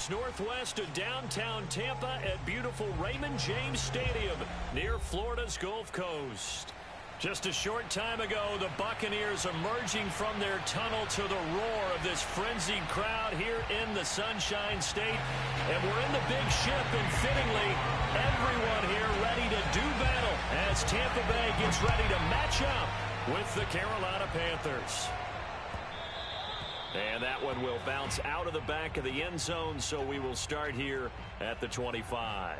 miles northwest of downtown Tampa at beautiful Raymond James Stadium near Florida's Gulf Coast. Just a short time ago, the Buccaneers emerging from their tunnel to the roar of this frenzied crowd here in the Sunshine State. And we're in the big ship, and fittingly, everyone here ready to do battle as Tampa Bay gets ready to match up with the Carolina Panthers. And that one will bounce out of the back of the end zone, so we will start here at the 25.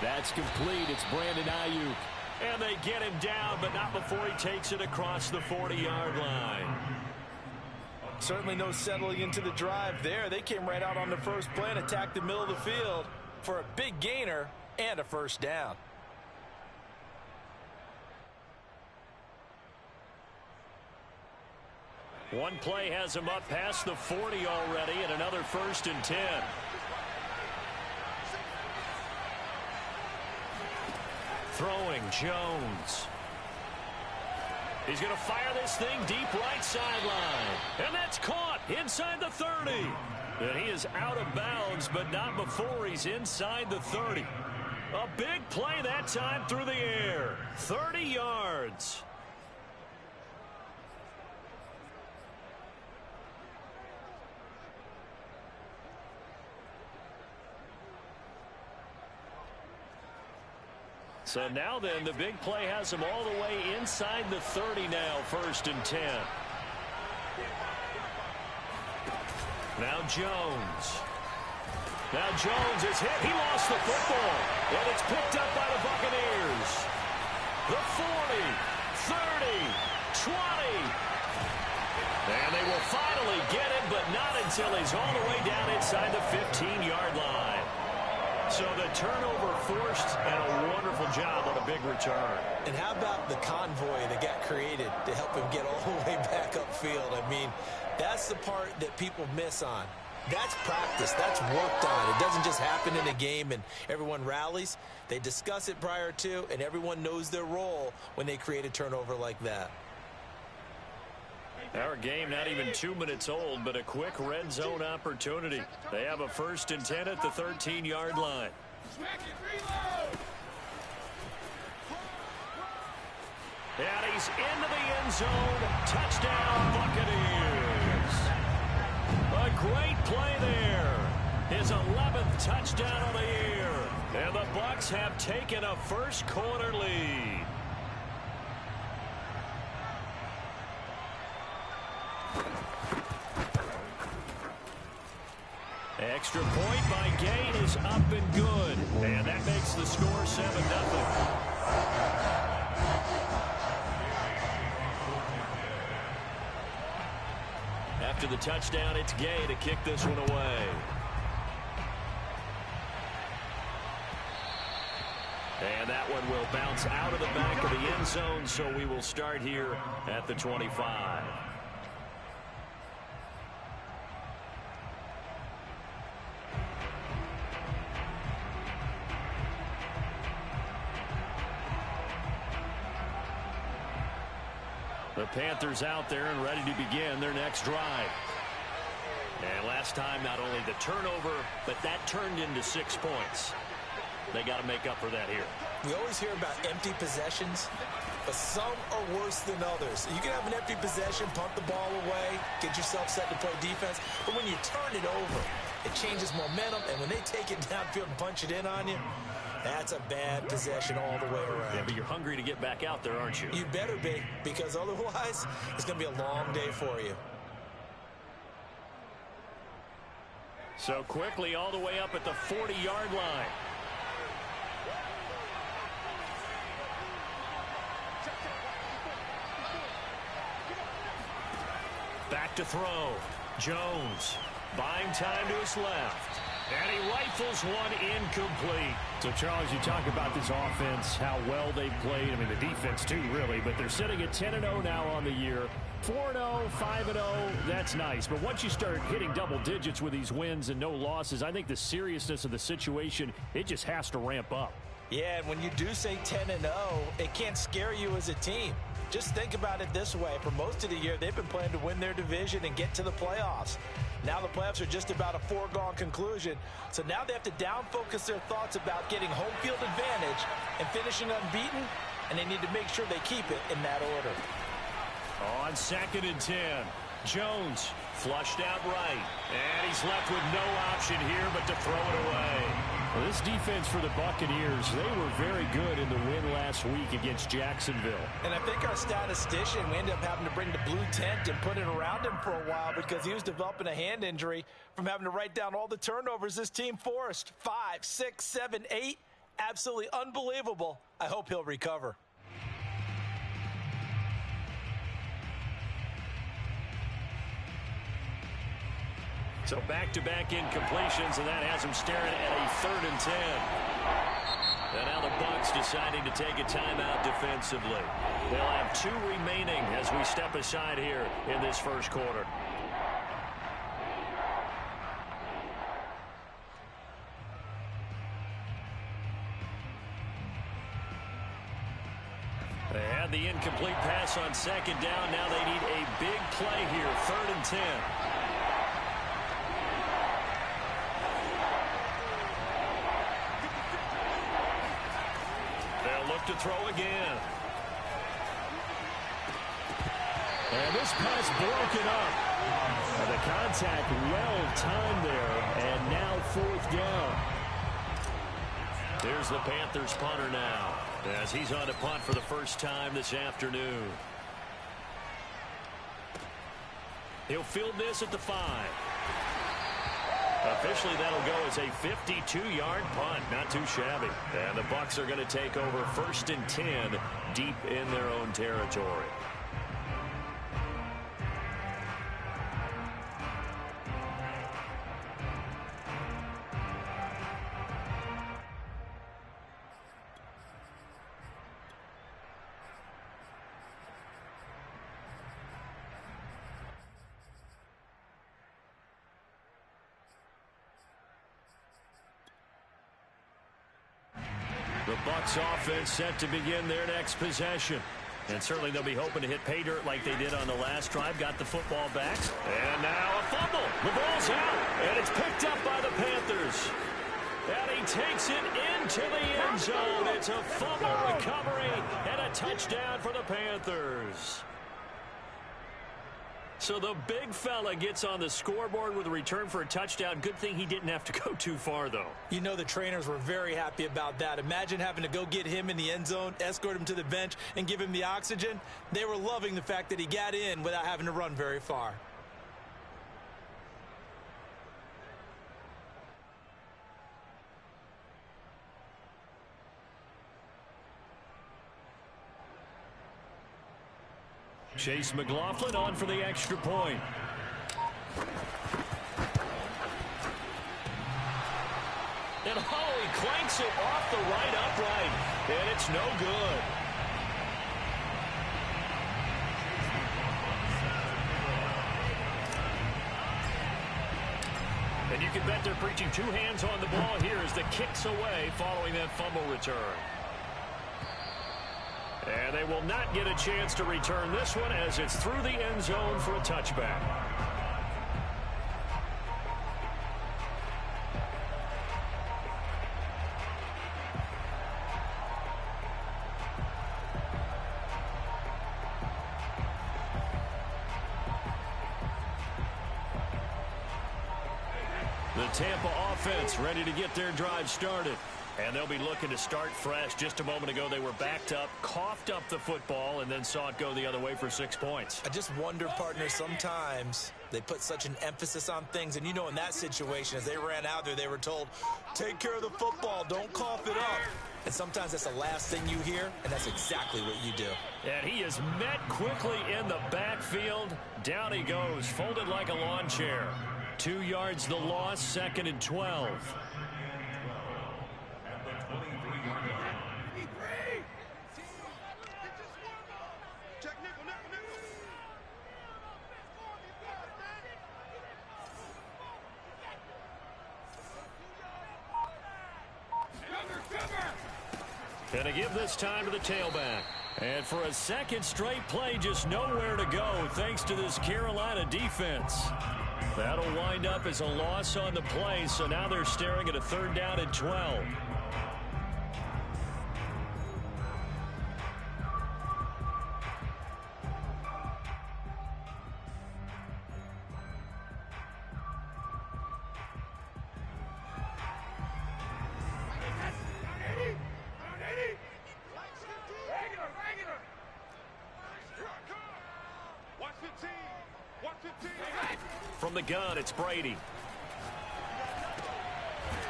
That's complete. It's Brandon Ayuk. And they get him down, but not before he takes it across the 40-yard line. Certainly no settling into the drive there. They came right out on the first play and attacked the middle of the field for a big gainer and a first down. One play has him up past the 40 already, and another 1st and 10. Throwing, Jones. He's going to fire this thing deep right sideline. And that's caught inside the 30. And he is out of bounds, but not before he's inside the 30. A big play that time through the air. 30 yards. So now then, the big play has him all the way inside the 30 now, 1st and 10. Now Jones. Now Jones is hit. He lost the football. And it's picked up by the Buccaneers. The 40, 30, 20. And they will finally get it, but not until he's all the way down inside the 15-yard line. So the turnover forced, and a wonderful job on a big return. And how about the convoy that got created to help him get all the way back upfield? I mean, that's the part that people miss on. That's practice. That's worked on. It doesn't just happen in a game and everyone rallies. They discuss it prior to, and everyone knows their role when they create a turnover like that. Our game not even 2 minutes old, but a quick red zone opportunity. They have a 1st and 10 at the 13-yard line. And he's into the end zone. Touchdown, Buccaneers. A great play there. His 11th touchdown of the year. And the Bucs have taken a first-quarter lead. Extra point by Gay is up and good. And that makes the score 7-0. After the touchdown, it's Gay to kick this one away. And that one will bounce out of the back of the end zone, so we will start here at the 25. The Panthers out there and ready to begin their next drive. And last time, not only the turnover, but that turned into 6 points. They got to make up for that here. We always hear about empty possessions, but some are worse than others. You can have an empty possession, punt the ball away, get yourself set to play defense, but when you turn it over, it changes momentum, and when they take it downfield and punch it in on you, that's a bad possession all the way around. Yeah, but you're hungry to get back out there, aren't you? You better be, because otherwise, it's going to be a long day for you. So quickly all the way up at the 40-yard line. Back to throw. Jones. Buying time to his left. And he rifles one incomplete. So, Charles, you talk about this offense, how well they've played. I mean, the defense, too, really. But they're sitting at 10-0 now on the year. 4-0, 5-0, that's nice. But once you start hitting double digits with these wins and no losses, I think the seriousness of the situation, it just has to ramp up. Yeah, and when you do say 10-0, it can't scare you as a team. Just think about it this way. For most of the year, they've been playing to win their division and get to the playoffs. Now the playoffs are just about a foregone conclusion. So now they have to down-focus their thoughts about getting home field advantage and finishing unbeaten, and they need to make sure they keep it in that order. On 2nd and 10, Jones flushed out right. And he's left with no option here but to throw it away. Well, this defense for the Buccaneers, they were very good in the win last week against Jacksonville. And I think our statistician, we ended up having to bring the blue tent and put it around him for a while because he was developing a hand injury from having to write down all the turnovers this team forced. 5, 6, 7, 8. Absolutely unbelievable. I hope he'll recover. So back-to-back incompletions, and that has him staring at a 3rd and 10. And now the Bucs deciding to take a timeout defensively. They'll have 2 remaining as we step aside here in this first quarter. They had the incomplete pass on 2nd down. Now they need a big play here, 3rd and 10. Look to throw again. And this pass broken up. And the contact well timed there. And now 4th down. There's the Panthers punter now, as he's on to punt for the first time this afternoon. He'll field this at the 5. Officially, that'll go as a 52-yard punt. Not too shabby. And the Bucs are going to take over 1st and 10 deep in their own territory. The Bucs offense set to begin their next possession. And certainly they'll be hoping to hit pay dirt like they did on the last drive. Got the football back. And now a fumble. The ball's out. And it's picked up by the Panthers. And he takes it into the end zone. It's a fumble recovery and a touchdown for the Panthers. So the big fella gets on the scoreboard with a return for a touchdown. Good thing he didn't have to go too far, though. You know the trainers were very happy about that. Imagine having to go get him in the end zone, escort him to the bench, and give him the oxygen. They were loving the fact that he got in without having to run very far. Chase McLaughlin on for the extra point. And he clanks it off the right upright. And it's no good. And you can bet they're preaching 2 hands on the ball here as the kick's away following that fumble return. And they will not get a chance to return this one as it's through the end zone for a touchback. The Tampa offense ready to get their drive started. And they'll be looking to start fresh. Just a moment ago, they were backed up, coughed up the football, and then saw it go the other way for 6 points. I just wonder, partner, sometimes they put such an emphasis on things. And, you know, in that situation, as they ran out there, they were told, take care of the football, don't cough it up. And sometimes that's the last thing you hear, and that's exactly what you do. And he is met quickly in the backfield. Down he goes, folded like a lawn chair. 2 yards the loss, 2nd and 12. Gonna give this time to the tailback. And for a second straight play, just nowhere to go thanks to this Carolina defense. That'll wind up as a loss on the play, so now they're staring at a 3rd down and 12. From the gun, it's Brady.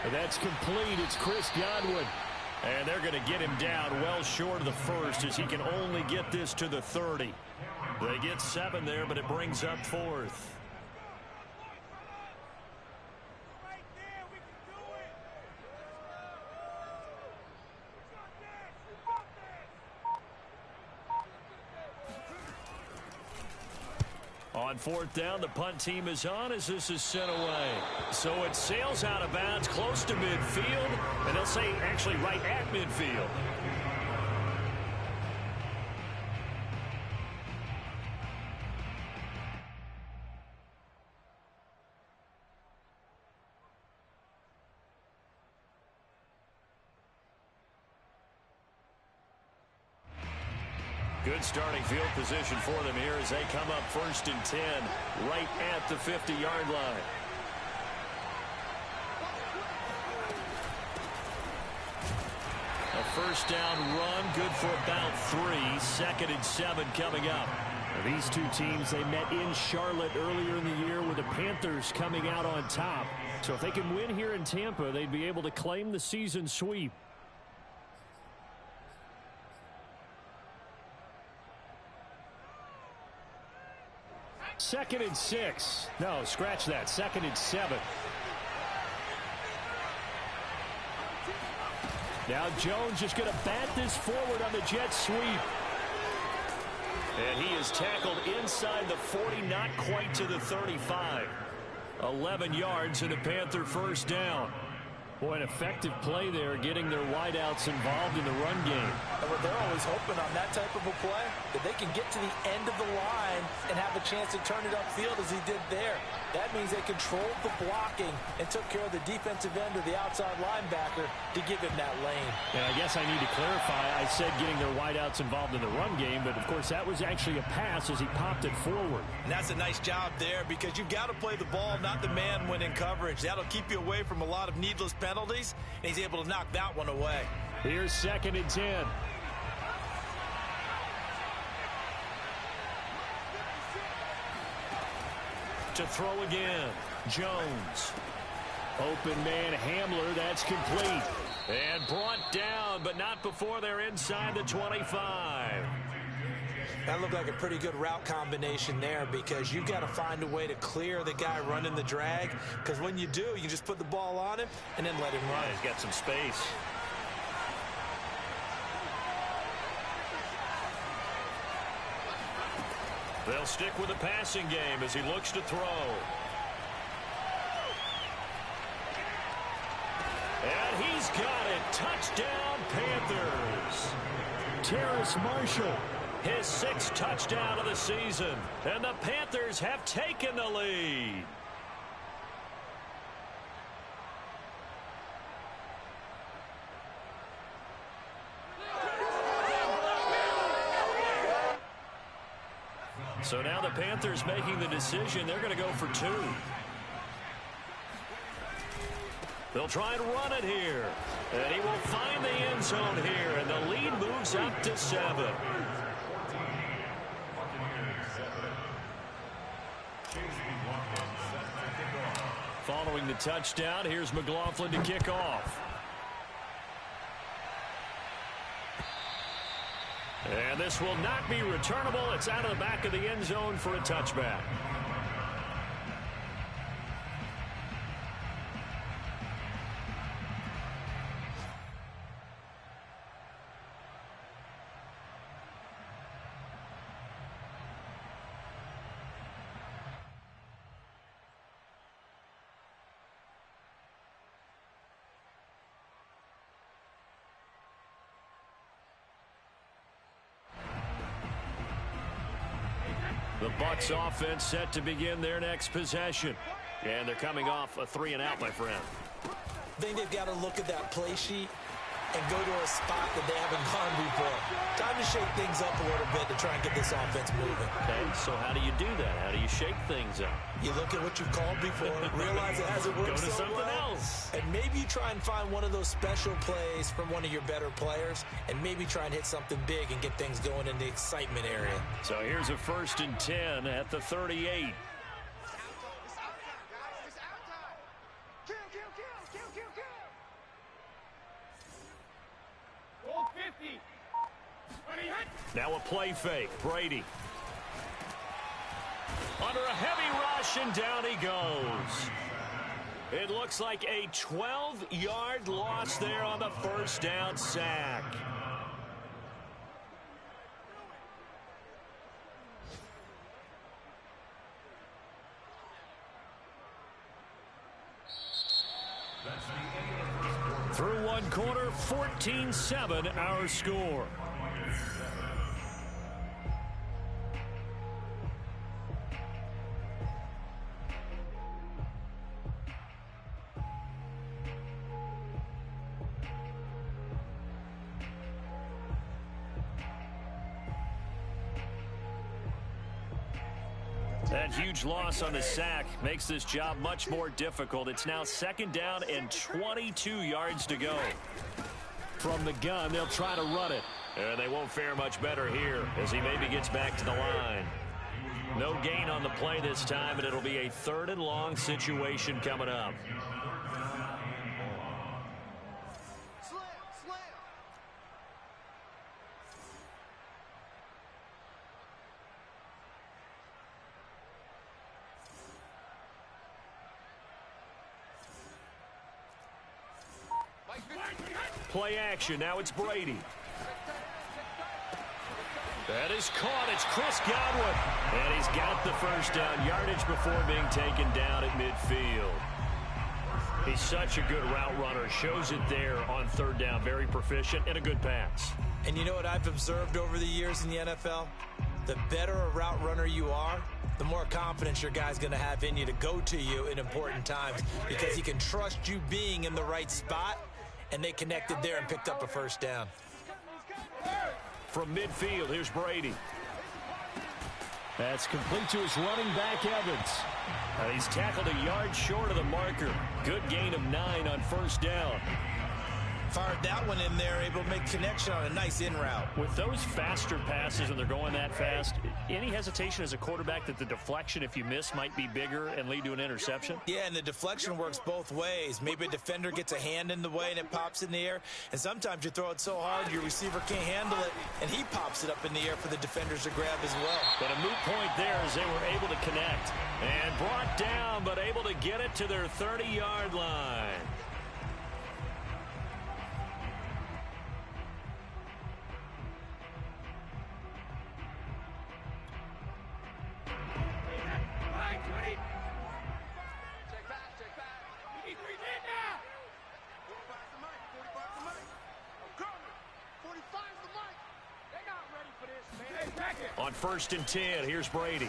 And that's complete. It's Chris Godwin. And they're going to get him down well short of the first as he can only get this to the 30. They get 7 there, but it brings up 4th. On 4th down, the punt team is on as this is sent away. So it sails out of bounds close to midfield, and they'll say actually right at midfield. Good starting field position for them here as they come up 1st and 10 right at the 50-yard line. A 1st down run, good for about 3. 2nd and 7 coming up. Now, these two teams, they met in Charlotte earlier in the year with the Panthers coming out on top. So if they can win here in Tampa, they'd be able to claim the season sweep. 2nd and 6. No, scratch that. 2nd and 7. Now Jones just going to bat this forward on the jet sweep. And he is tackled inside the 40, not quite to the 35. 11 yards and a Panther 1st down. Boy, an effective play there, getting their wideouts involved in the run game. And what they're always hoping on that type of a play, that they can get to the end of the line and have a chance to turn it upfield as he did there. That means they controlled the blocking and took care of the defensive end or the outside linebacker to give him that lane. And I guess I need to clarify, I said getting their wideouts involved in the run game, but of course that was actually a pass as he popped it forward. And that's a nice job there because you've got to play the ball, not the man when in coverage. That'll keep you away from a lot of needless penalties, and he's able to knock that one away. Here's 2nd and 10. To throw again, Jones. Open man Hamler, that's complete. And brought down, but not before they're inside the 25. That looked like a pretty good route combination there because you've got to find a way to clear the guy running the drag, because when you do, you just put the ball on him and then let him run. Yeah, he's got some space. They'll stick with the passing game as he looks to throw. And he's got it. Touchdown, Panthers. Terrace Marshall, his 6th touchdown of the season. And the Panthers have taken the lead. So now the Panthers making the decision. They're going to go for 2. They'll try and run it here. And he will find the end zone here. And the lead moves up to 7. Following the touchdown, here's McLaughlin to kick off. And this will not be returnable. It's out of the back of the end zone for a touchback. The Bucs offense set to begin their next possession. And they're coming off a 3-and-out, my friend. I think they've got to look at that play sheet and go to a spot that they haven't gone before. Time to shake things up a little bit to try and get this offense moving. Okay, so how do you do that? How do you shake things up? You look at what you've called before, realize it hasn't worked Go to so something well, else. and maybe you try and find one of those special plays from one of your better players, and maybe try and hit something big and get things going in the excitement area. So here's a 1st and 10 at the 38. Now a play fake. Brady. Under a heavy rush, and down he goes. It looks like a 12-yard loss there on the first down sack. Through one quarter, 14-7 our score. That huge loss on the sack makes this job much more difficult. It's now 2nd down and 22 yards to go. From the gun, they'll try to run it. And they won't fare much better here as he maybe gets back to the line. No gain on the play this time, and it'll be a 3rd and long situation coming up. Play action. Now it's Brady. That is caught. It's Chris Godwin. And he's got the first down yardage before being taken down at midfield. He's such a good route runner. Shows it there on 3rd down. Very proficient and a good pass. And you know what I've observed over the years in the NFL? The better a route runner you are, the more confidence your guy's going to have in you to go to you in important times because he can trust you being in the right spot. And they connected there and picked up a first down. From midfield, here's Brady. That's complete to his running back, Evans. He's tackled a yard short of the marker. Good gain of 9 on 1st down. Fired that one in there, able to make connection on a nice in route. With those faster passes when they're going that fast, any hesitation as a quarterback that the deflection, if you miss, might be bigger and lead to an interception? Yeah, and the deflection works both ways. Maybe a defender gets a hand in the way and it pops in the air. And sometimes you throw it so hard your receiver can't handle it, and he pops it up in the air for the defenders to grab as well. But a moot point there as they were able to connect. And brought down, but able to get it to their 30-yard line. On 1st and 10, here's Brady.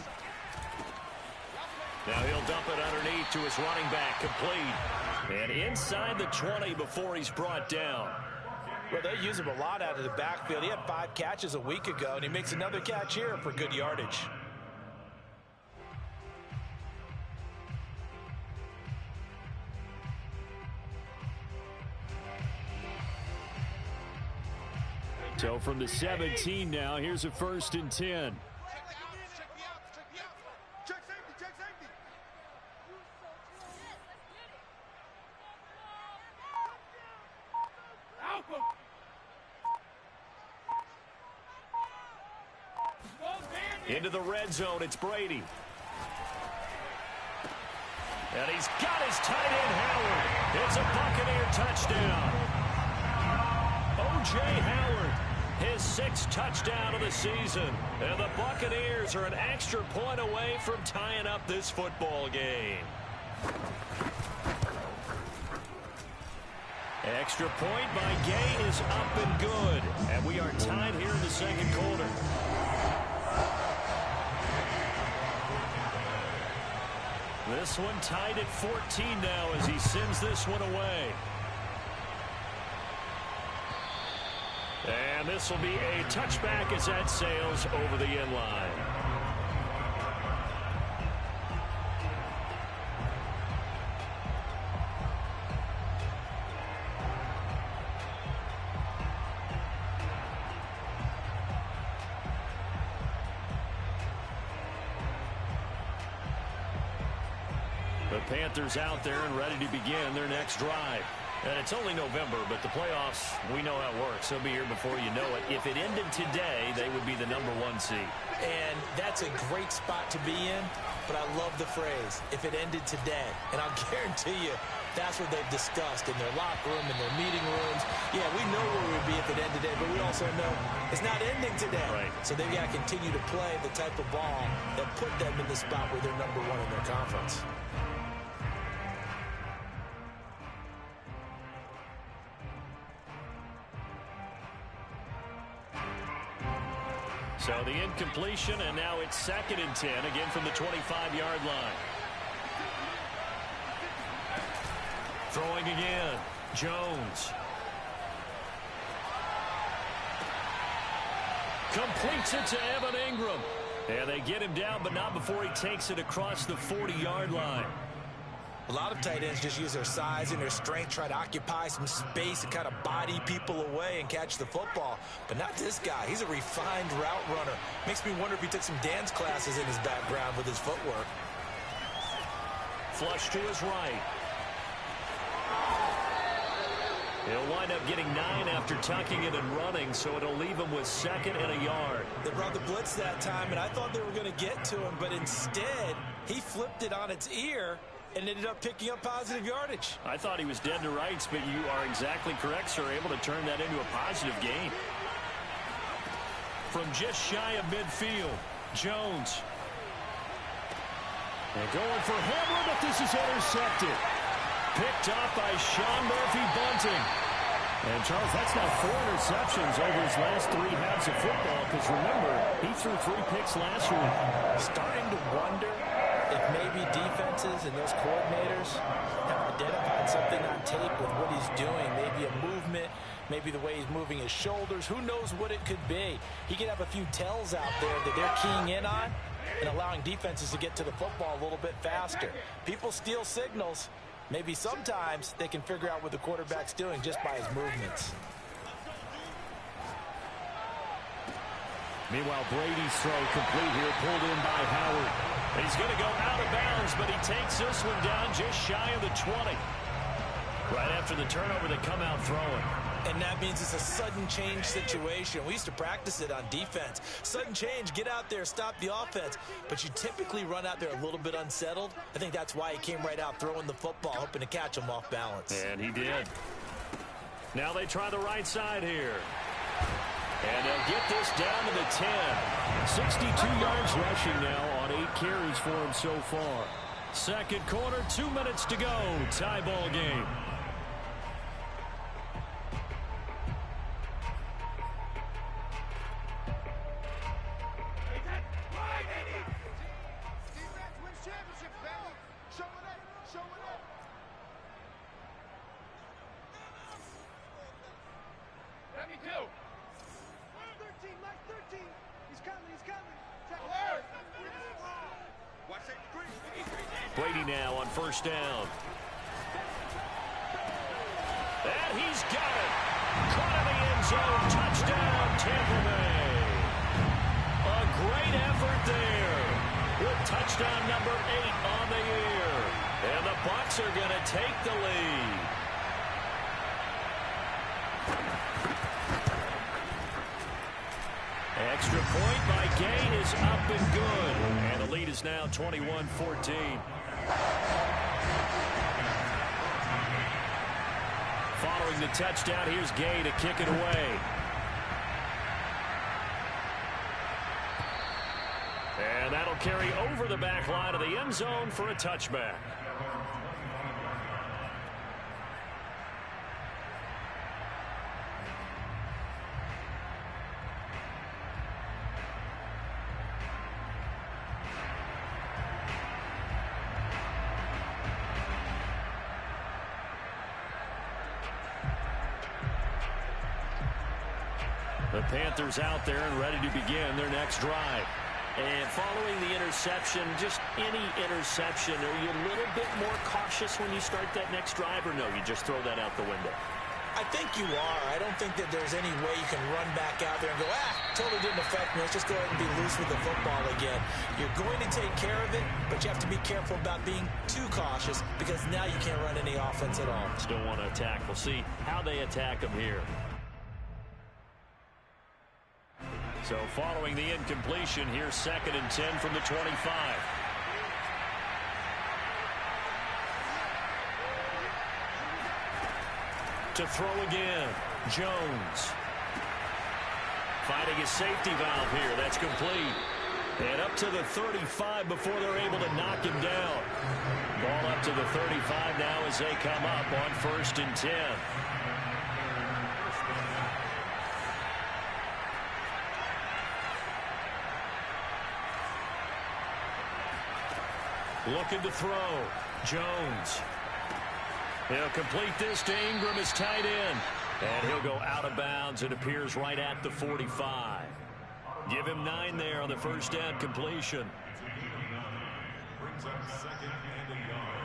Now he'll dump it underneath to his running back, complete. And inside the 20 before he's brought down. Well, they use him a lot out of the backfield. He had 5 catches a week ago, and he makes another catch here for good yardage. So from the 17 now, here's a 1st and 10. Into the red zone, it's Brady. And he's got his tight end, Howard. It's a Buccaneer touchdown. O.J. Howard, his 6th touchdown of the season. And the Buccaneers are an extra point away from tying up this football game. Extra point by Gay is up and good. And we are tied here in the 2nd quarter. This one tied at 14 now as he sends this one away. And this will be a touchback as that sails over the end line. The Panthers out there and ready to begin their next drive. And it's only November, but the playoffs, we know how it works. They'll be here before you know it. If it ended today, they would be the #1 seed. And that's a great spot to be in, but I love the phrase, if it ended today. And I'll guarantee you, that's what they've discussed in their locker room, in their meeting rooms. Yeah, we know where we would be if it ended today, but we also know it's not ending today. Right. So they've got to continue to play the type of ball that put them in the spot where they're #1 in their conference. So the incompletion, and now it's 2nd and 10, again from the 25-yard line. Throwing again, Jones. Completes it to Evan Ingram. And they get him down, but not before he takes it across the 40-yard line. A lot of tight ends just use their size and their strength, try to occupy some space and kind of body people away and catch the football. But not this guy. He's a refined route runner. Makes me wonder if he took some dance classes in his background with his footwork. Flush to his right. He'll wind up getting 9 after tucking it and running, so it'll leave him with 2nd and a yard. They brought the blitz that time, and I thought they were going to get to him, but instead he flipped it on its ear and ended up picking up positive yardage. I thought he was dead to rights, but you are exactly correct, sir. Able to turn that into a positive gain. From just shy of midfield, Jones. And going for Hamlin, but this is intercepted. Picked off by Sean Murphy-Bunting. And, Charles, that's now 4 interceptions over his last 3 halves of football, because, remember, he threw 3 picks last week. Starting to wonder if maybe defenses and those coordinators have identified something on tape with what he's doing. Maybe a movement, maybe the way he's moving his shoulders. Who knows what it could be? He could have a few tells out there that they're keying in on and allowing defenses to get to the football a little bit faster. People steal signals. Maybe sometimes they can figure out what the quarterback's doing just by his movements. Meanwhile, Brady's throw complete here, pulled in by Howard. He's going to go out of bounds, but he takes this one down just shy of the 20. Right after the turnover, they come out throwing. And that means it's a sudden change situation. We used to practice it on defense. Sudden change, get out there, stop the offense. But you typically run out there a little bit unsettled. I think that's why he came right out throwing the football, hoping to catch him off balance. And he did. Now they try the right side here. And they'll get this down to the 10. 62 yards rushing now on 8 carries for him so far. Second quarter, 2 minutes to go. Tie ball game. Brady now on first down. And he's got it. Caught in the end zone. Touchdown, Tampa Bay. A great effort there. With touchdown number 8 on the year. And the Bucs are going to take the lead. Extra point by Gay is up and good. And the lead is now 21-14. Following the touchdown, here's Gay to kick it away. And that'll carry over the back line of the end zone for a touchback. The Panthers out there and ready to begin their next drive. And following the interception, just any interception, are you a little bit more cautious when you start that next drive, or no, you just throw that out the window? I think you are. I don't think that there's any way you can run back out there and go, totally didn't affect me. Let's just go ahead and be loose with the football again. You're going to take care of it, but you have to be careful about being too cautious because now you can't run any offense at all. Still want to attack. We'll see how they attack them here. So following the incompletion, here's 2nd and 10 from the 25. To throw again, Jones. Finding his safety valve here. That's complete. And up to the 35 before they're able to knock him down. Ball up to the 35 now as they come up on 1st and 10. Looking to throw. Jones. He'll complete this to Ingram, his tight end. And he'll go out of bounds. It appears right at the 45. Give him 9 there on the first down completion. Brings up 2nd and a yard.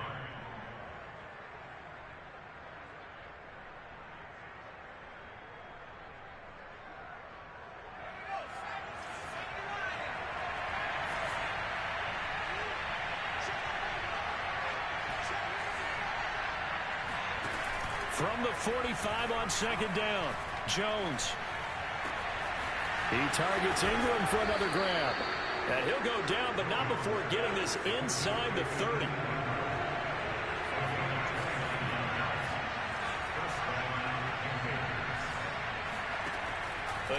From the 45 on 2nd down, Jones. He targets Ingram for another grab. And he'll go down, but not before getting this inside the 30.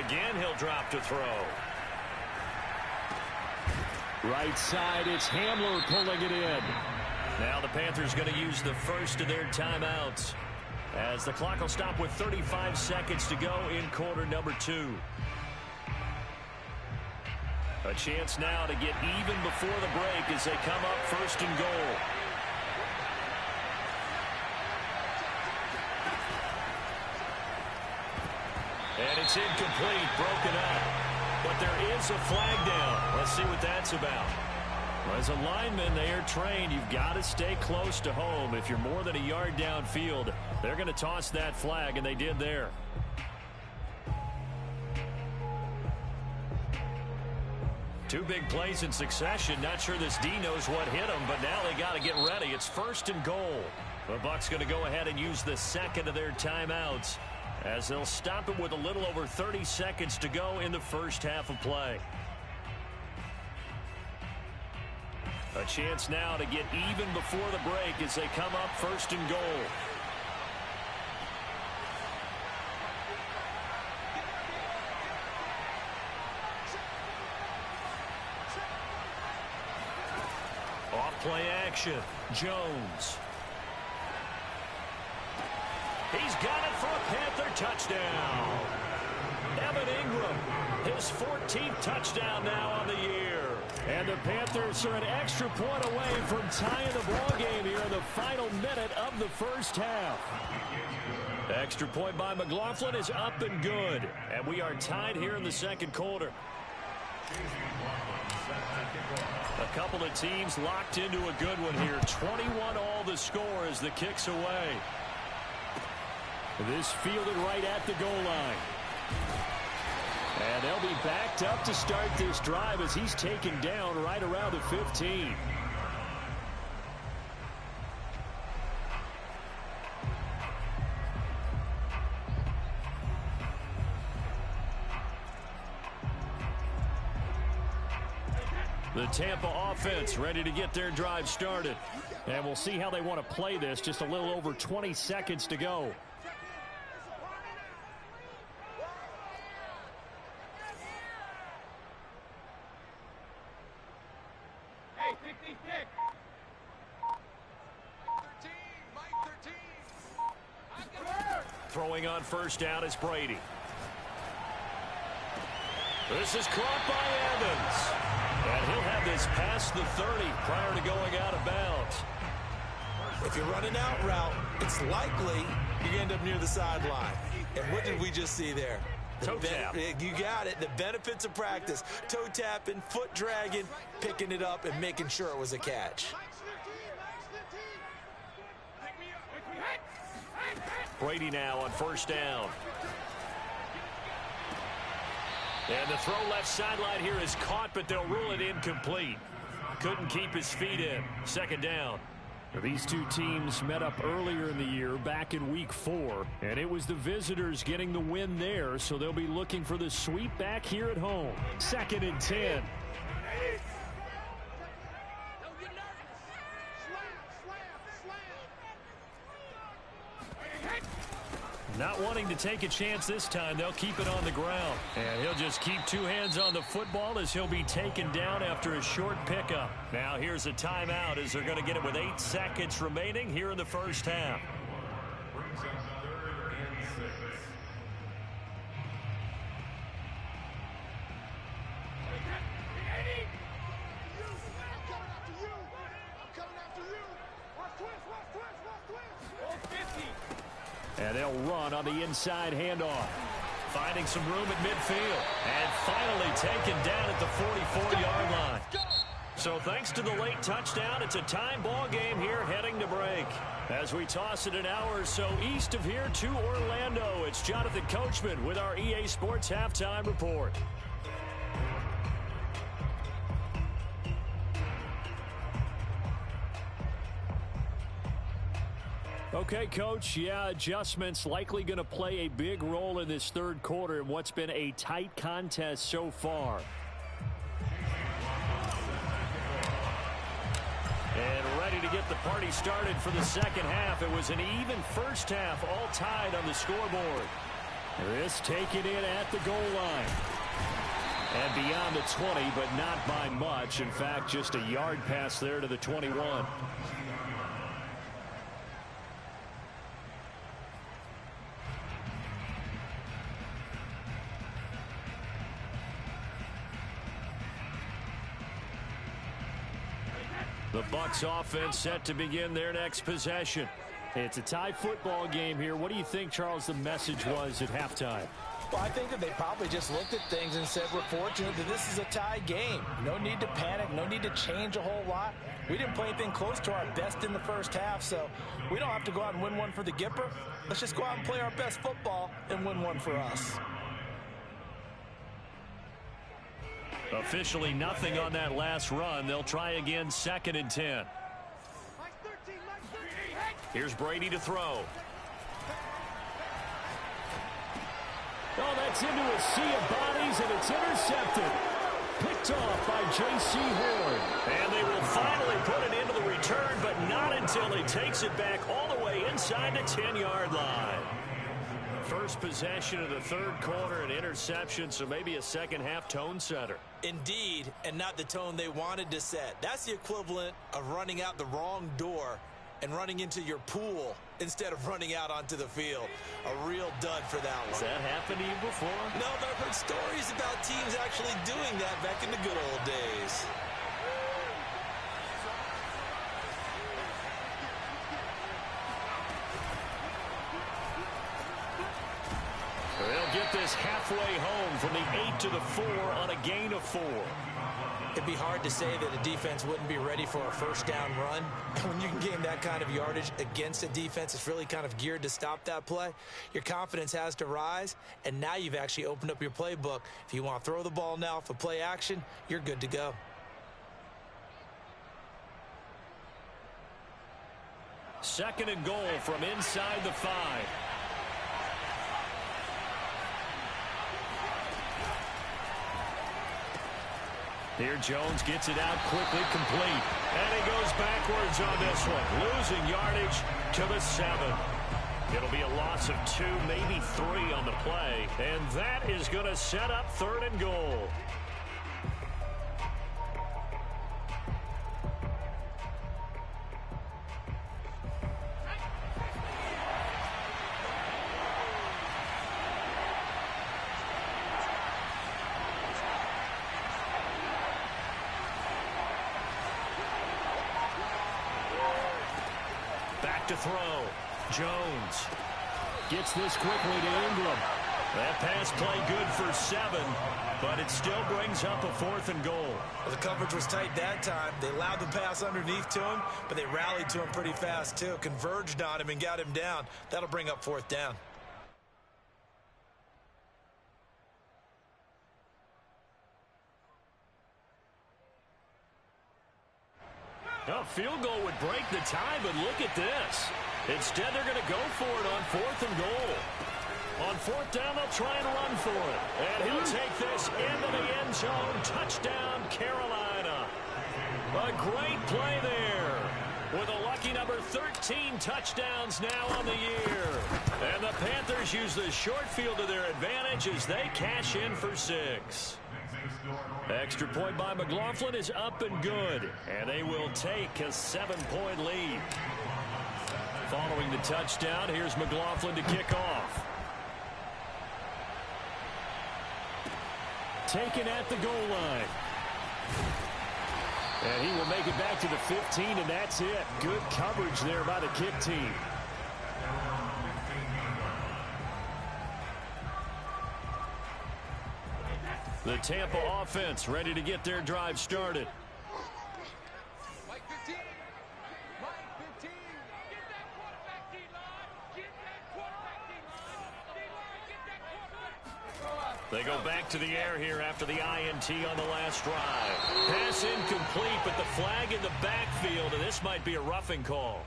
Again, he'll drop to throw. Right side, it's Hamler pulling it in. Now the Panthers going to use the first of their timeouts, as the clock will stop with 35 seconds to go in quarter number 2. A chance now to get even before the break as they come up 1st and goal. And it's incomplete, broken up. But there is a flag down. Let's see what that's about. As a lineman, they are trained. You've got to stay close to home. If you're more than a yard downfield, they're going to toss that flag, and they did there. Two big plays in succession. Not sure this D knows what hit him, but now they got to get ready. It's 1st and goal. The Bucs going to go ahead and use the second of their timeouts, as they'll stop it with a little over 30 seconds to go in the first half of play. A chance now to get even before the break as they come up 1st and goal. Off play action. Jones. He's got it for a Panther touchdown. Evan Ingram, his 14th touchdown now on the year. And the Panthers are an extra point away from tying the ball game here in the final minute of the first half. Extra point by McLaughlin is up and good. And we are tied here in the second quarter. A couple of teams locked into a good one here. 21 all the score as the kick's away. This fielded right at the goal line. And they'll be backed up to start this drive as he's taken down right around the 15. The Tampa offense ready to get their drive started. And we'll see how they want to play this. Just a little over 20 seconds to go. Throwing on first down is Brady. This is caught by Evans. And he'll have this past the 30 prior to going out of bounds. If you're running out route, it's likely you end up near the sideline. And what did we just see there? Toe tap. You got it. The benefits of practice. Toe tapping, foot dragging, picking it up, and making sure it was a catch. Brady now on first down. And the throw left sideline here is caught, but they'll rule it incomplete. Couldn't keep his feet in. Second down. These two teams met up earlier in the year, back in Week 4, and it was the visitors getting the win there, so they'll be looking for the sweep back here at home. 2nd and 10. Not wanting to take a chance this time, they'll keep it on the ground. And he'll just keep two hands on the football as he'll be taken down after a short pickup. Now here's a timeout as they're going to get it with 8 seconds remaining here in the first half. And they'll run on the inside handoff. Finding some room at midfield. And finally taken down at the 44-yard line. So thanks to the late touchdown, it's a time ball game here heading to break. As we toss it an hour or so east of here to Orlando, it's Jonathan Coachman with our EA Sports Halftime Report. Okay, Coach, yeah, adjustments likely going to play a big role in this third quarter in what's been a tight contest so far. And ready to get the party started for the second half. It was an even first half, all tied on the scoreboard. This taken in at the goal line. And beyond the 20, but not by much. In fact, just a yard pass there to the 21. The Bucs offense set to begin their next possession. It's a tie football game here. What do you think, Charles, the message was at halftime? Well, I think that they probably just looked at things and said, we're fortunate that this is a tie game. No need to panic. No need to change a whole lot. We didn't play anything close to our best in the first half, so we don't have to go out and win one for the Gipper. Let's just go out and play our best football and win one for us. Officially nothing on that last run. They'll try again, 2nd and 10. Here's Brady to throw. Oh, that's into a sea of bodies, and it's intercepted. Picked off by J.C. Horn. And they will finally put it into the return, but not until he takes it back all the way inside the 10-yard line. First possession of the third quarter, an interception, so maybe a second-half tone setter. Indeed, and not the tone they wanted to set. That's the equivalent of running out the wrong door and running into your pool instead of running out onto the field. A real dud for that one. Has that happened to you before? No, but I've heard stories about teams actually doing that back in the good old days. They'll get this halfway home from the 8 to the 4 on a gain of 4. It'd be hard to say that a defense wouldn't be ready for a first down run. When you can gain that kind of yardage against a defense that's really kind of geared to stop that play, your confidence has to rise, and now you've actually opened up your playbook. If you want to throw the ball now for play action, you're good to go. Second and goal from inside the 5. Here Jones gets it out quickly, complete. And he goes backwards on this one, losing yardage to the 7. It'll be a loss of 2, maybe 3 on the play. And that is going to set up 3rd and goal. To throw. Jones gets this quickly to Ingram. That pass play good for 7, but it still brings up a 4th and goal. Well, the coverage was tight that time. They allowed the pass underneath to him, but they rallied to him pretty fast, too. Converged on him and got him down. That'll bring up 4th down. A field goal would break the tie, but look at this. Instead, they're going to go for it on 4th and goal. On 4th down, they'll try and run for it. And he'll take this into the end zone. Touchdown, Carolina. A great play there. With a lucky number 13 touchdowns now on the year. And the Panthers use the short field to their advantage as they cash in for 6. Extra point by McLaughlin is up and good. And they will take a 7-point lead. Following the touchdown, here's McLaughlin to kick off. Taken at the goal line. And he will make it back to the 15, and that's it. Good coverage there by the kick team. The Tampa offense ready to get their drive started. They go back to the air here after the INT on the last drive. Pass incomplete, but the flag in the backfield, and this might be a roughing call.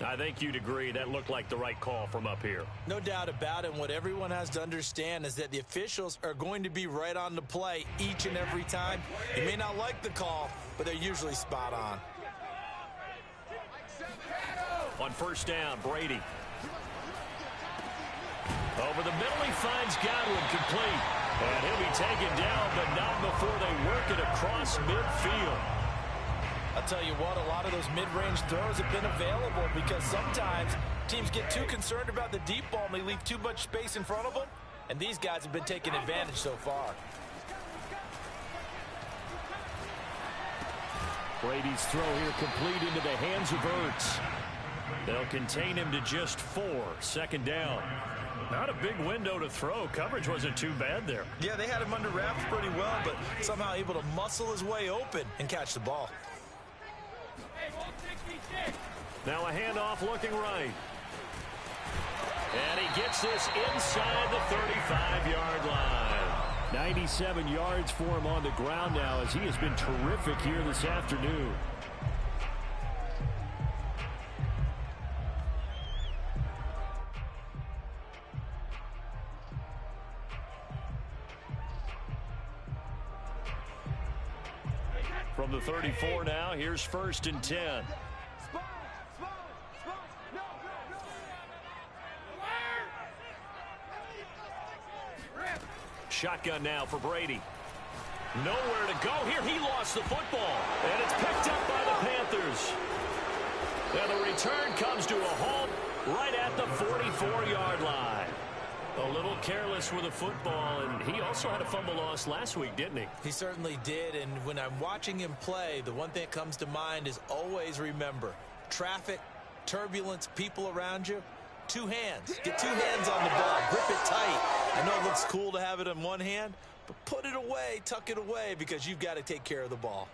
I think you'd agree that looked like the right call from up here. No doubt about it. What everyone has to understand is that the officials are going to be right on the play each and every time. You may not like the call, but they're usually spot on. On 1st down, Brady. Over the middle, he finds Godwin complete. And he'll be taken down, but not before they work it across midfield. I'll tell you what, a lot of those mid-range throws have been available because sometimes teams get too concerned about the deep ball and they leave too much space in front of them. And these guys have been taking advantage so far. Brady's throw here complete into the hands of Ertz. They'll contain him to just 4. 2nd down. Not a big window to throw. Coverage wasn't too bad there. Yeah, they had him under wraps pretty well, but somehow able to muscle his way open and catch the ball. Now a handoff looking right. And he gets this inside the 35-yard line. 97 yards for him on the ground now as he has been terrific here this afternoon. From the 34 now, here's 1st and 10. Shotgun now for Brady. Nowhere to go here. He lost the football. And it's picked up by the Panthers. And the return comes to a halt right at the 44-yard line. A little careless with the football, and he also had a fumble loss last week, didn't he? He certainly did, and when I'm watching him play, the one thing that comes to mind is always remember, traffic, turbulence, people around you, 2 hands. Get 2 hands on the ball. Grip it tight. I know it looks cool to have it in one hand, but put it away, tuck it away, because you've got to take care of the ball.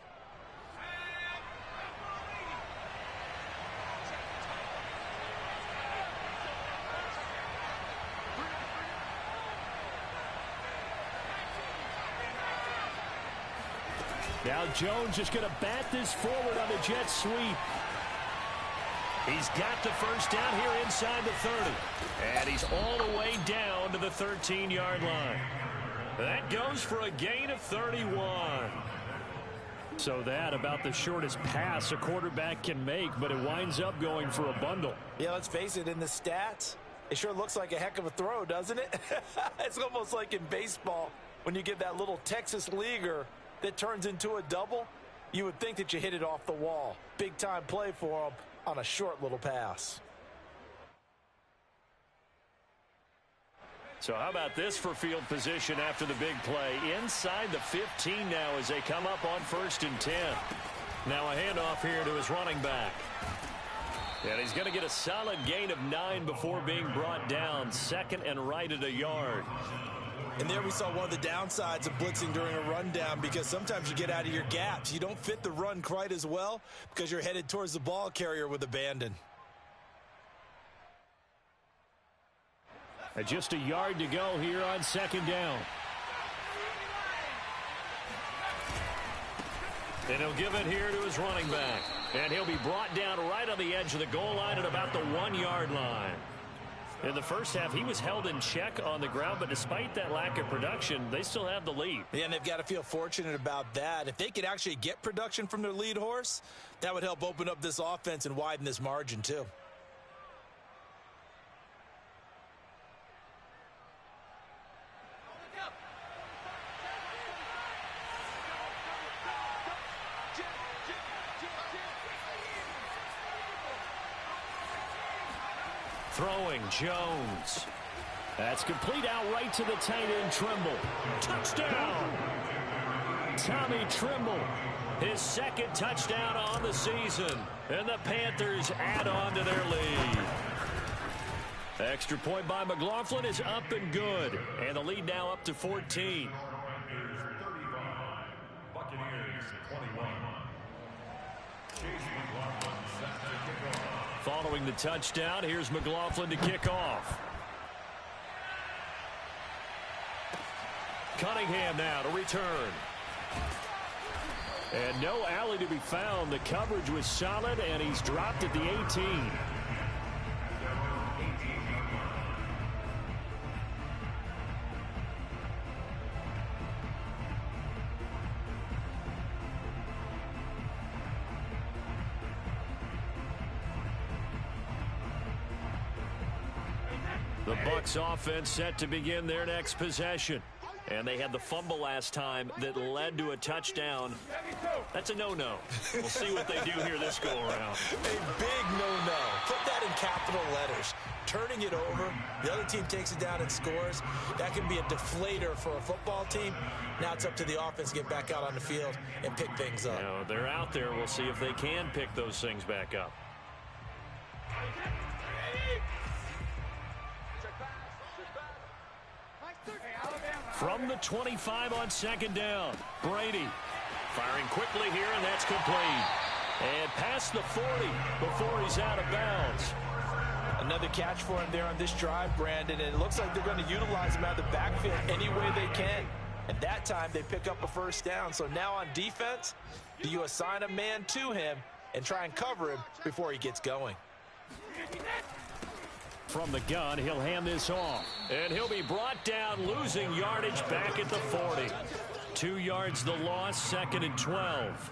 Now Jones just going to bat this forward on the jet sweep. He's got the 1st down here inside the 30. And he's all the way down to the 13-yard line. That goes for a gain of 31. So that about the shortest pass a quarterback can make, but it winds up going for a bundle. Yeah, let's face it, in the stats, it sure looks like a heck of a throw, doesn't it? It's almost like in baseball when you get that little Texas leaguer that turns into a double. You would think that you hit it off the wall. Big-time play for him on a short little pass. So how about this for field position after the big play? Inside the 15 now as they come up on 1st and 10. Now a handoff here to his running back. And he's going to get a solid gain of 9 before being brought down. 2nd and right at a yard. And there we saw one of the downsides of blitzing during a rundown, because sometimes you get out of your gaps. You don't fit the run quite as well because you're headed towards the ball carrier with abandon. Just a yard to go here on second down. And he'll give it here to his running back. And he'll be brought down right on the edge of the goal line at about the 1-yard line. In the first half, he was held in check on the ground, but despite that lack of production, they still have the lead. Yeah, and they've got to feel fortunate about that. If they could actually get production from their lead horse, that would help open up this offense and widen this margin too. Throwing Jones. That's complete out right to the tight end, Trimble. Touchdown! Tommy Trimble, his second touchdown on the season. And the Panthers add on to their lead. Extra point by McLaughlin is up and good. And the lead now up to 14. Following the touchdown, here's McLaughlin to kick off. Cunningham now to return. And no alley to be found. The coverage was solid, and he's dropped at the 18. The Bucs offense set to begin their next possession. And they had the fumble last time that led to a touchdown. That's a no-no. We'll see what they do here this go-around. A big no-no. Put that in capital letters. Turning it over, the other team takes it down and scores. That can be a deflator for a football team. Now it's up to the offense to get back out on the field and pick things up. Now, they're out there. We'll see if they can pick those things back up. From the 25 on second down, Brady firing quickly here, and that's complete. And past the 40 before he's out of bounds. Another catch for him there on this drive, Brandon, and it looks like they're going to utilize him out of the backfield any way they can. And that time they pick up a first down. So now on defense, do you assign a man to him and try and cover him before he gets going? From the gun, he'll hand this off. And he'll be brought down, losing yardage back at the 40. 2 yards the loss, second and 12.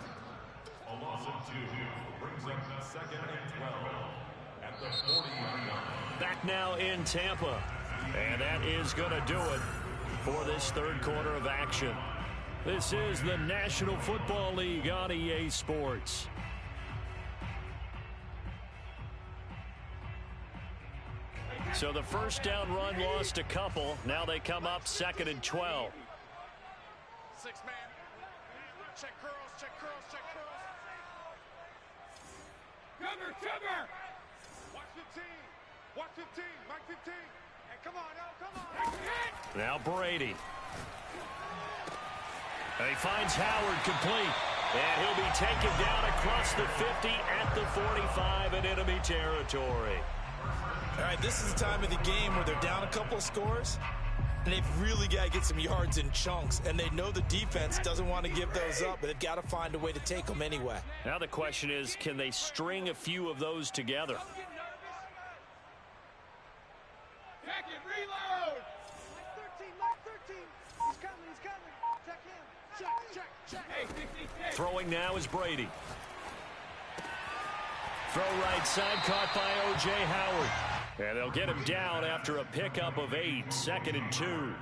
A loss of 2 brings up the second and 12 at the 40-yard line. Back now in Tampa. And that is going to do it for this third quarter of action. This is the National Football League on EA Sports. So the first down run lost a couple. Now they come up second and 12. 6-man. Check curls, check curls, check curls. Cover! Watch 15. Watch 15. Mike 15. And come on, come on. Now Brady. And he finds Howard complete. And he'll be taken down across the 50 at the 45 in enemy territory. All right, this is the time of the game where they're down a couple of scores, and they've really got to get some yards in chunks, and they know the defense doesn't want to give those up, but they've got to find a way to take them anyway. Now the question is, can they string a few of those together? Check it, reload! Mike 13. He's coming. Check him. Check. Throwing now is Brady. Throw right side, caught by O.J. Howard. And they'll get him down after a pickup of 8, second and 2.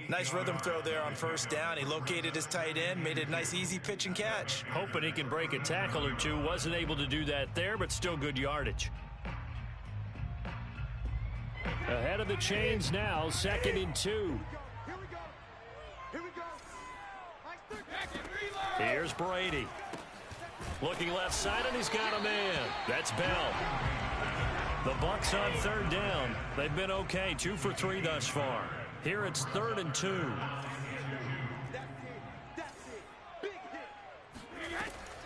Nice rhythm throw there on first down. He located his tight end, made it a nice easy pitch and catch. Hoping he can break a tackle or two. Wasn't able to do that there, but still good yardage. Ahead of the chains now, second and 2. Here we go. Mike 13. Here's Brady. Looking left side, and he's got a man. That's Bell. The Bucs on third down. They've been okay, 2 for 3 thus far. Here it's 3rd and 2.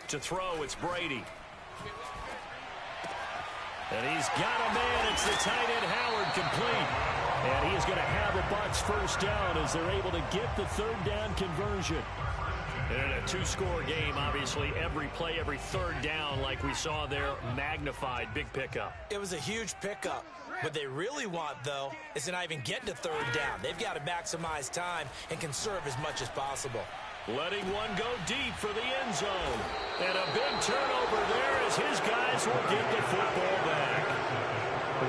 To throw, it's Brady. And he's got a man. It's the tight end, Howard, complete. And he is going to have a Bucs first down as they're able to get the 3rd down conversion. And in a 2-score game, obviously, every play, every 3rd down, like we saw there, magnified. Big pickup. It was a huge pickup. What they really want, though, is to not even get to 3rd down. They've got to maximize time and conserve as much as possible. Letting one go deep for the end zone. And a big turnover there as his guys will get the football back.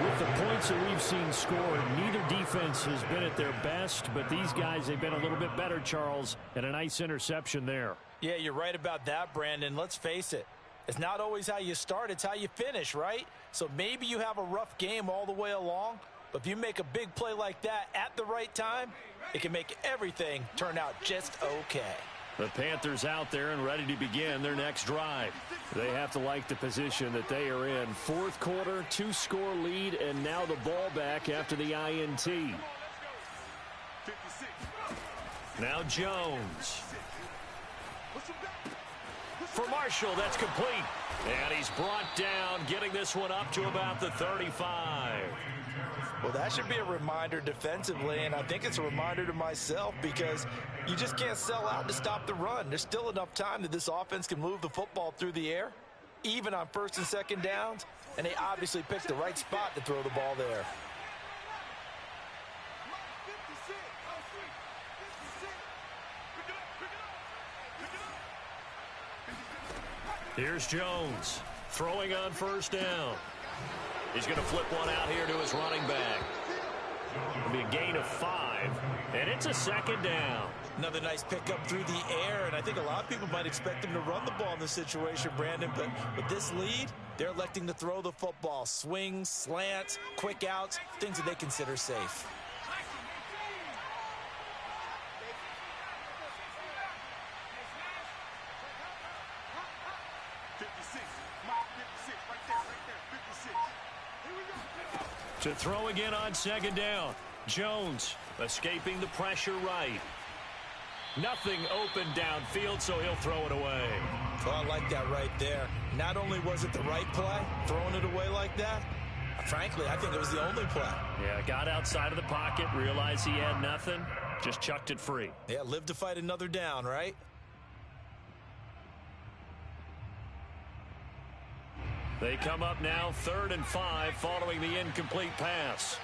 With the points that we've seen scored, neither defense has been at their best, but these guys, they've been a little bit better, Charles, and a nice interception there. Yeah, you're right about that, Brandon. Let's face it. It's not always how you start, it's how you finish, right? So maybe you have a rough game all the way along, but if you make a big play like that at the right time, it can make everything turn out just okay. The Panthers out there and ready to begin their next drive. They have to like the position that they are in. 4th quarter, 2-score lead, and now the ball back after the INT. Now Jones. For Marshall, that's complete. And he's brought down, getting this one up to about the 35. Well, that should be a reminder defensively, and I think it's a reminder to myself because you just can't sell out to stop the run. There's still enough time that this offense can move the football through the air, even on 1st and 2nd downs, and they obviously picked the right spot to throw the ball there. Here's Jones throwing on 1st down. He's going to flip one out here to his running back. It'll be a gain of 5, and it's a 2nd down. Another nice pickup through the air, and I think a lot of people might expect him to run the ball in this situation, Brandon, but with this lead, they're electing to throw the football. Swings, slants, quick outs, things that they consider safe. To throw again on 2nd down. Jones escaping the pressure right. Nothing open downfield, so he'll throw it away. Well, I like that right there. Not only was it the right play, throwing it away like that, frankly, I think it was the only play. Yeah, got outside of the pocket, realized he had nothing, just chucked it free. Yeah, live to fight another down, right? They come up now 3rd and 5 following the incomplete pass.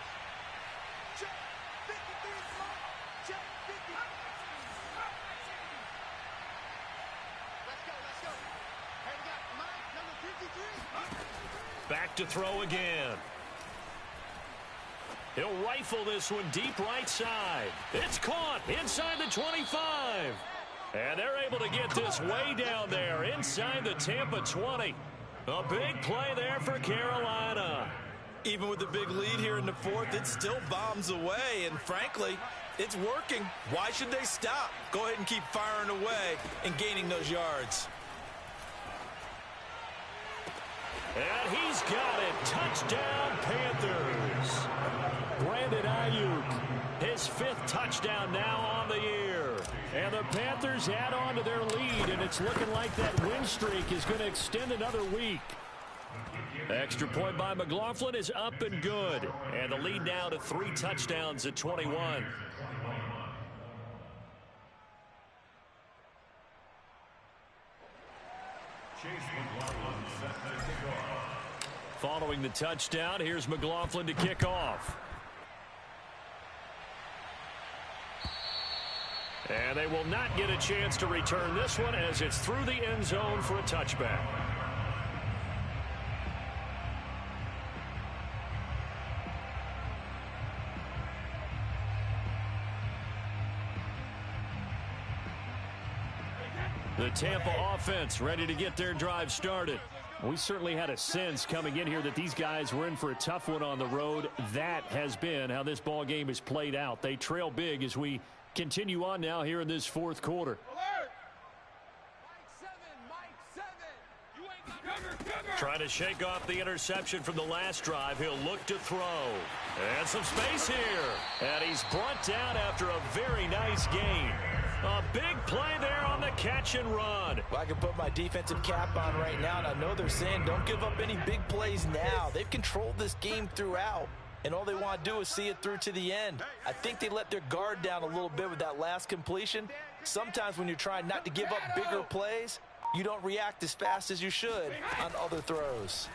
Back to throw again. He'll rifle this one deep right side. It's caught inside the 25. And they're able to get this way down there inside the Tampa 20. A big play there for Carolina. Even with the big lead here in the 4th, it still bombs away. And frankly, it's working. Why should they stop? Go ahead and keep firing away and gaining those yards. And he's got it. Touchdown, Panthers. Brandon Ayuk, his 5th touchdown now on the year. And the Panthers add on to their lead, and it's looking like that win streak is going to extend another week. Extra point by McLaughlin is up and good. And the lead now to 3 touchdowns at 21. Following the touchdown, here's McLaughlin to kick off. And they will not get a chance to return this one as it's through the end zone for a touchback. The Tampa offense ready to get their drive started. We certainly had a sense coming in here that these guys were in for a tough one on the road. That has been how this ball game is played out. They trail big as we continue on now here in this 4th quarter. Mike 7, you ain't got Trying to shake off the interception from the last drive. He'll look to throw. And some space here. And he's brought down after a very nice gain. A big play there on the catch and run. Well, I can put my defensive cap on right now, and I know they're saying don't give up any big plays now. They've controlled this game throughout, and all they want to do is see it through to the end. I think they let their guard down a little bit with that last completion. Sometimes when you're trying not to give up bigger plays, you don't react as fast as you should on other throws.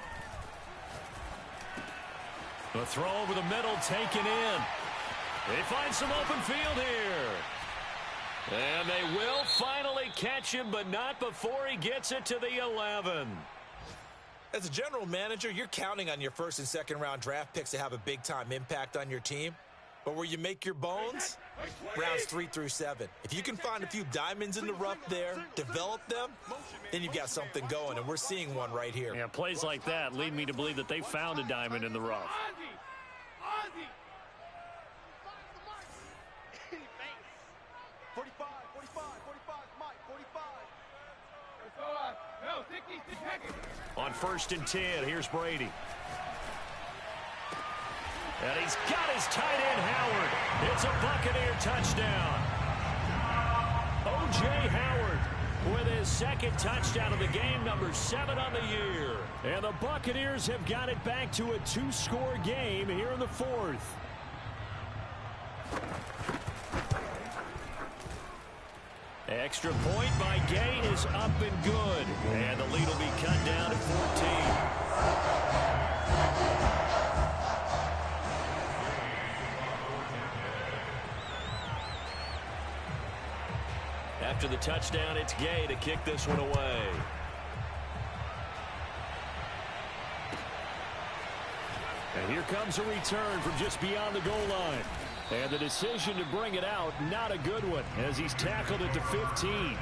The throw over the middle taken in. They find some open field here. And they will finally catch him, but not before he gets it to the 11. As a general manager, you're counting on your first and second round draft picks to have a big-time impact on your team. But where you make your bones, rounds 3 through 7. If you can find a few diamonds in the rough there, develop them, then you've got something going, and we're seeing one right here. Yeah, plays like that lead me to believe that they found a diamond in the rough. 45, 45, 45, Mike, 45. No, 60 seconds. On 1st and 10, here's Brady. And he's got his tight end, Howard. It's a Buccaneer touchdown. O.J. Howard with his second touchdown of the game, number 7 on the year. And the Buccaneers have got it back to a 2-score game here in the 4th. Extra point by Gay is up and good. And the lead will be cut down to 14. After the touchdown, it's Gay to kick this one away. And here comes a return from just beyond the goal line. And the decision to bring it out, not a good one, as he's tackled at the 15.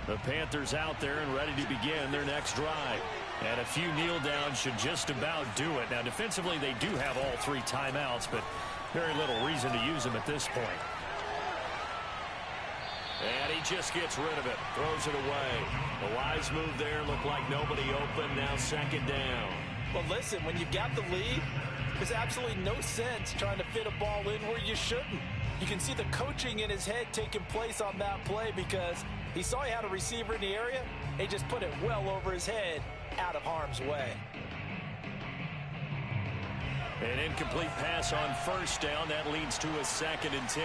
The Panthers out there and ready to begin their next drive. And a few kneel downs should just about do it. Now, defensively, they do have all 3 timeouts, but very little reason to use them at this point. And he just gets rid of it. Throws it away. A wise move there. Looked like nobody open. Now 2nd down. Well, listen, when you've got the lead, there's absolutely no sense trying to fit a ball in where you shouldn't. You can see the coaching in his head taking place on that play because he saw he had a receiver in the area. He just put it well over his head, out of harm's way. An incomplete pass on 1st down. That leads to a 2nd and 10.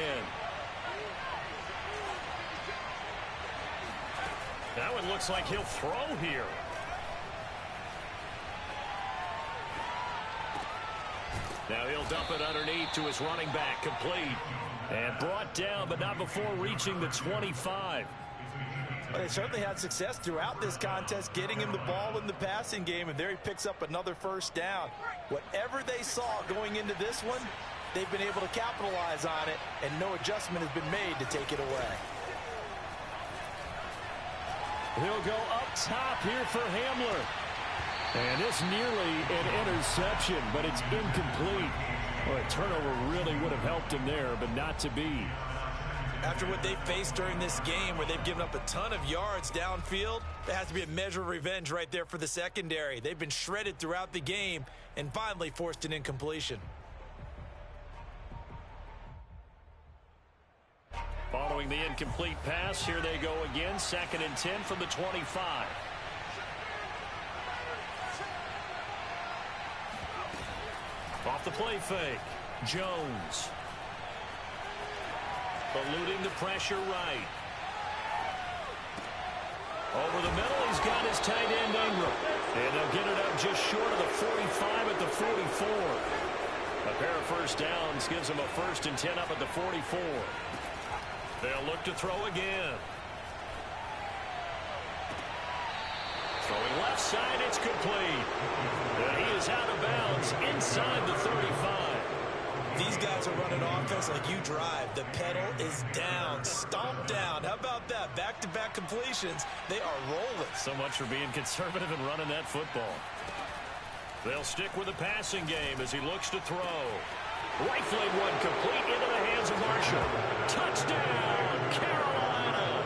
That one looks like he'll throw here. Now he'll dump it underneath to his running back, complete. And brought down, but not before reaching the 25. Well, they certainly had success throughout this contest getting him the ball in the passing game, and there he picks up another 1st down. Whatever they saw going into this one, they've been able to capitalize on it, and no adjustment has been made to take it away. He'll go up top here for Hamler. And it's nearly an interception, but it's incomplete. Well, a turnover really would have helped him there, but not to be. After what they've faced during this game where they've given up a ton of yards downfield, there has to be a measure of revenge right there for the secondary. They've been shredded throughout the game and finally forced an incompletion. Following the incomplete pass, here they go again. 2nd and 10 from the 25. Off the play fake, Jones. Eluding the pressure right. Over the middle, he's got his tight end Ingram. And they'll get it up just short of the 45 at the 44. A pair of 1st downs gives them a 1st and 10 up at the 44. They'll look to throw again. Throwing left side, it's complete. And he is out of bounds inside the 35. these guys are running offense like you drive, the pedal is down, stomped down. How about that? Back-to-back completions. They are rolling. So much for being conservative and running that football. They'll stick with the passing game as he looks to throw. Rifling one complete into the hands of Marshall. Touchdown, Carolina.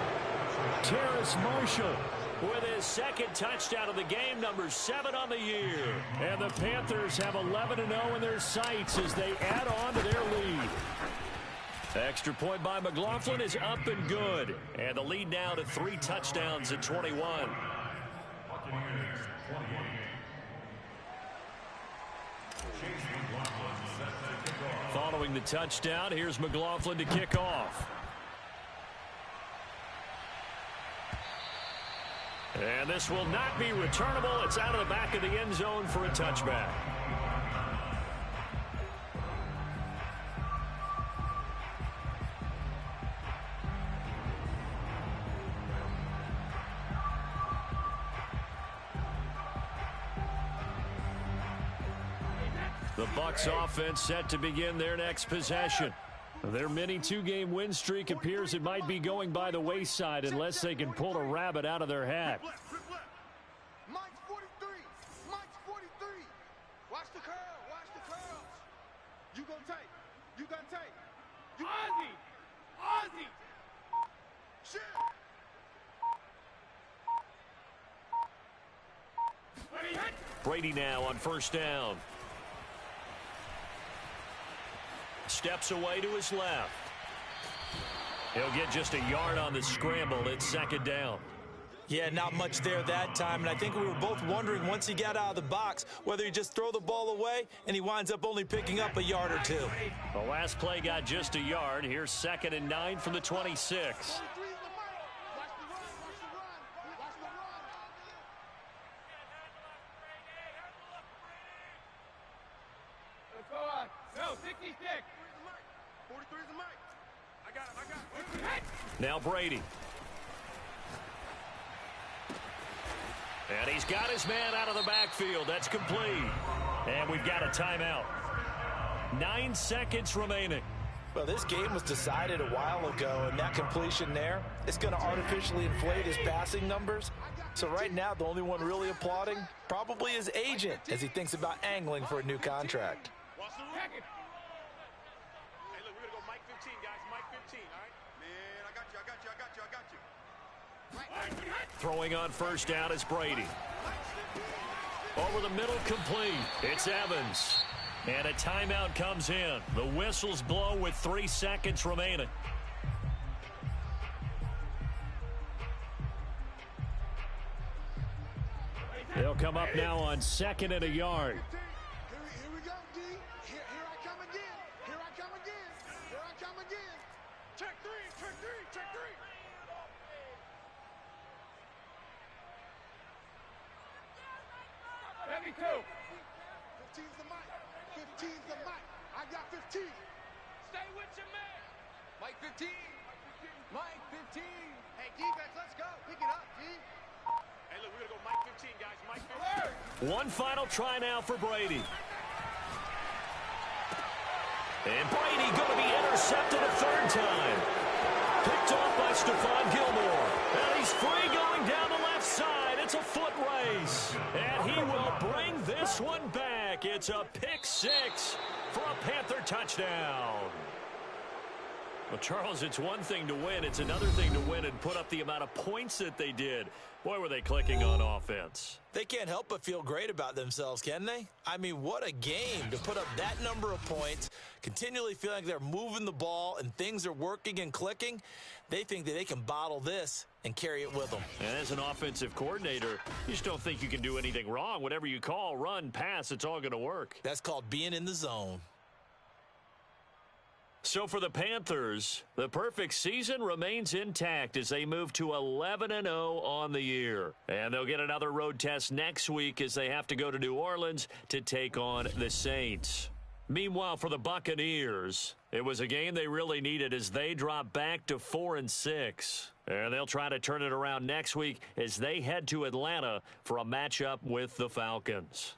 Terrace Marshall with his second touchdown of the game, number 7 on the year. And the Panthers have 11-0 in their sights as they add on to their lead. Extra point by McLaughlin is up and good. And the lead now to 3 touchdowns at 21. Following the touchdown, here's McLaughlin to kick off. And this will not be returnable. It's out of the back of the end zone for a touchback. The Bucs offense set to begin their next possession. Their mini 2-game win streak appears it might be going by the wayside unless they can pull a rabbit out of their hat. Mike's 43. Mike's 43. Watch the curl. Watch the curls. You gonna take. You gonna take. You Ozzy. Ozzy. Shit. Brady now on first down. Steps away to his left. He'll get just a yard on the scramble. It's second down. Yeah, not much there that time, and I think we were both wondering once he got out of the box whether he just throw the ball away and he winds up only picking up a yard or 2. The last play got just a yard. Here's 2nd and 9 from the 26. Now Brady. And he's got his man out of the backfield. That's complete. And we've got a timeout. 9 seconds remaining. Well, this game was decided a while ago, and that completion there, it's going to artificially inflate his passing numbers. So right now, the only one really applauding probably his agent as he thinks about angling for a new contract. Hey, look, we're going to go Mike 15, guys. Mike 15, all right? Man, I got you. Throwing on first down is Brady. Over the middle, complete. It's Evans. And a timeout comes in. The whistles blow with 3 seconds remaining. They'll come up now on 2nd and a yard. Here we go, D. Here I come again. Here I come again. Here I come again. Check 3. Check 3. Check 3. 72. 15's the mic. 15's the mic. I got 15. Stay with your man. Mike 15. Mike 15. Hey, defense, let's go. Pick it up, D. Hey, look, we're going to go Mike 15, guys. Mike 15. One final try now for Brady. And Brady going to be intercepted a 3rd time. Picked off by Stephon Gilmore. And he's free going down the left side. It's a foot race. And he will bring this one back. It's a pick 6 for a Panther touchdown. Well, Charles, it's one thing to win. It's another thing to win and put up the amount of points that they did. Boy, were they clicking on offense. They can't help but feel great about themselves, can they? I mean, what a game to put up that number of points, continually feeling like they're moving the ball and things are working and clicking. They think that they can bottle this and carry it with them. And as an offensive coordinator, you just don't think you can do anything wrong. Whatever you call, run, pass, it's all going to work. That's called being in the zone. So for the Panthers, the perfect season remains intact as they move to 11-0 on the year. And they'll get another road test next week as they have to go to New Orleans to take on the Saints. Meanwhile, for the Buccaneers, it was a game they really needed as they drop back to 4-6. And they'll try to turn it around next week as they head to Atlanta for a matchup with the Falcons.